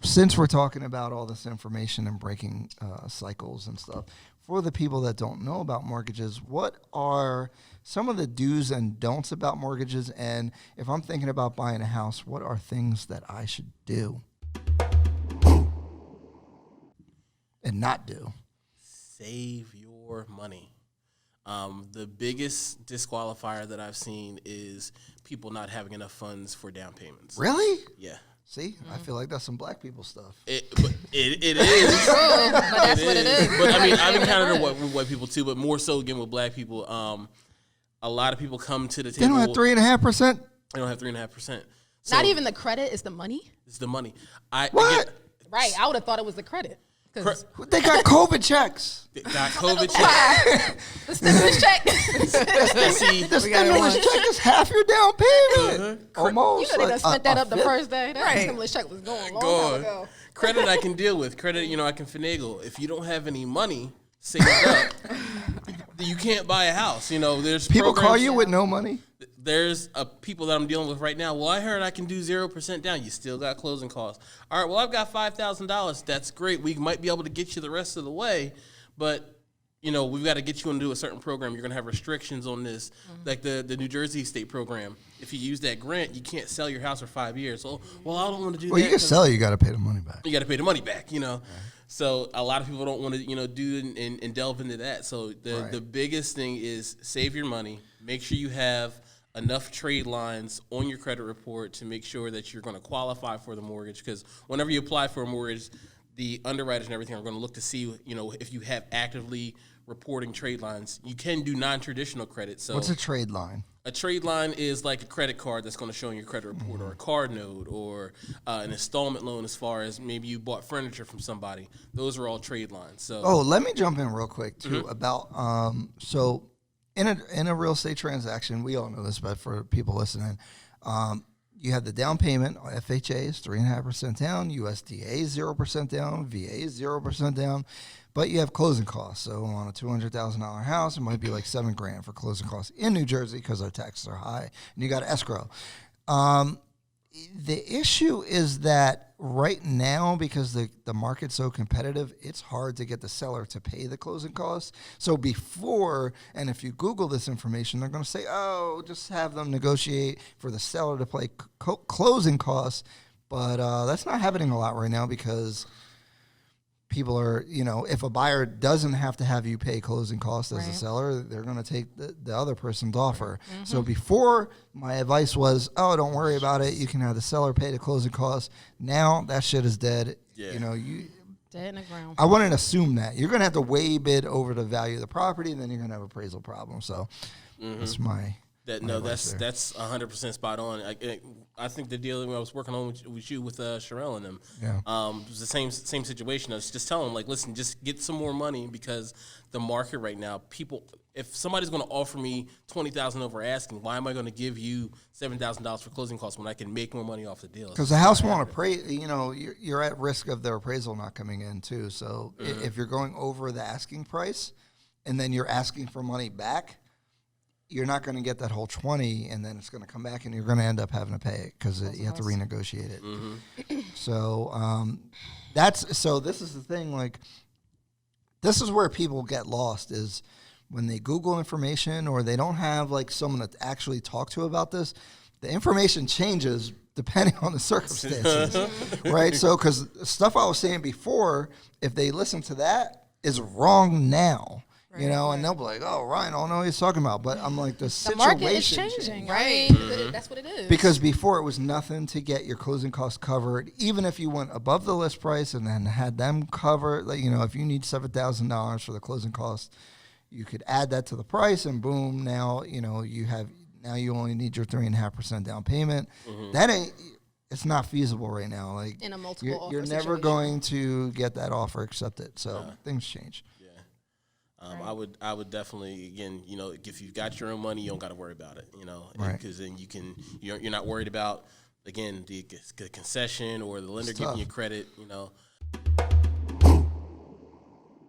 since we're talking about all this information and breaking cycles and stuff, for the people that don't know about mortgages, what are some of the do's and don'ts about mortgages? And if I'm thinking about buying a house, what are things that I should do and not do? Save your money. The biggest disqualifier that I've seen is people not having enough funds for down payments. Really? Yeah. See, I feel like that's some black people stuff. It is. True, but that's what it is. But I mean, I've encountered it with white people too, but more so again with black people. A lot of people come to the table. They don't have 3.5%. They don't have 3.5%. Not even the credit, it's the money. It's the money. What? Right, I would have thought it was the credit. They got COVID checks. They got COVID check. The stimulus check. The stimulus check is half your down payment. Almost. You know they done spent that up the first day. That Right. stimulus check was going a long time ago. Credit I can deal with. Credit, I can finagle. If you don't have any money saved up, you can't buy a house. There's People programs, call you with no money. There's people that I'm dealing with right now. Well, I heard I can do 0% down. You still got closing costs. All right, well, I've got $5,000. That's great. We might be able to get you the rest of the way, but we've got to get you into a certain program. You're going to have restrictions on this, like the New Jersey state program. If you use that grant, you can't sell your house for 5 years. Oh, well, I don't want to do that. Well, you can sell it. You got to pay the money back. You got to pay the money back, Right. So a lot of people don't want to, do and delve into that. So the biggest thing is save your money. Make sure you have enough trade lines on your credit report to make sure that you're going to qualify for the mortgage. Because whenever you apply for a mortgage, the underwriters and everything are going to look to see, if you have actively reporting trade lines. You can do non-traditional credit. So what's a trade line? A trade line is like a credit card that's going to show in your credit report, or a card note, or an installment loan. As far as maybe you bought furniture from somebody, those are all trade lines. So let me jump in real quick too about so. In a real estate transaction, we all know this, but for people listening, you have the down payment. FHA is 3.5% down. USDA is 0% down. VA is 0% down. But you have closing costs. So on a $200,000 house, it might be like $7,000 for closing costs in New Jersey because our taxes are high, and you got escrow. The issue is that right now, because the market's so competitive, it's hard to get the seller to pay the closing costs. So before, and if you Google this information, they're going to say, just have them negotiate for the seller to pay closing costs. But that's not happening a lot right now because people are, if a buyer doesn't have to have you pay closing costs as a seller, they're going to take the other person's offer. Mm-hmm. So before, my advice was, don't worry about it. You can have the seller pay the closing costs. Now that shit is dead. Yeah. Dead in the ground. I wouldn't assume that. You're going to have to way bid over the value of the property, and then you're going to have appraisal problem. So that's my... That's 100% spot on. I think the deal I was working on with you with Sherelle and them, it was the same situation. I was just telling them, like, listen, just get some more money because the market right now, if somebody's going to offer me $20,000 over asking, why am I going to give you $7,000 for closing costs when I can make more money off the deal? Because the house won't appraise. You're at risk of their appraisal not coming in too. So if you're going over the asking price, and then you're asking for money back, you're not going to get that whole 20, and then it's going to come back, and you're going to end up having to pay it because you have to renegotiate it. Mm-hmm. So this is the thing. Like, this is where people get lost is when they Google information or they don't have like someone to actually talk to about this. The information changes depending on the circumstances, right? So, because stuff I was saying before, if they listen to that, is wrong now. And they'll be like, Ryan, I don't know what he's talking about. But I'm like, the situation market is changing, right? That's what it is. Because before it was nothing to get your closing costs covered. Even if you went above the list price and then had them cover, like, if you need $7,000 for the closing costs, you could add that to the price, and boom, now you only need your 3.5% down payment. Mm-hmm. It's not feasible right now. Like, in a multiple offer you're never going to get that offer accepted. So things change. I would definitely, again, if you've got your own money, you don't got to worry about it, because then you're not worried about, again, the concession or the lender giving you credit,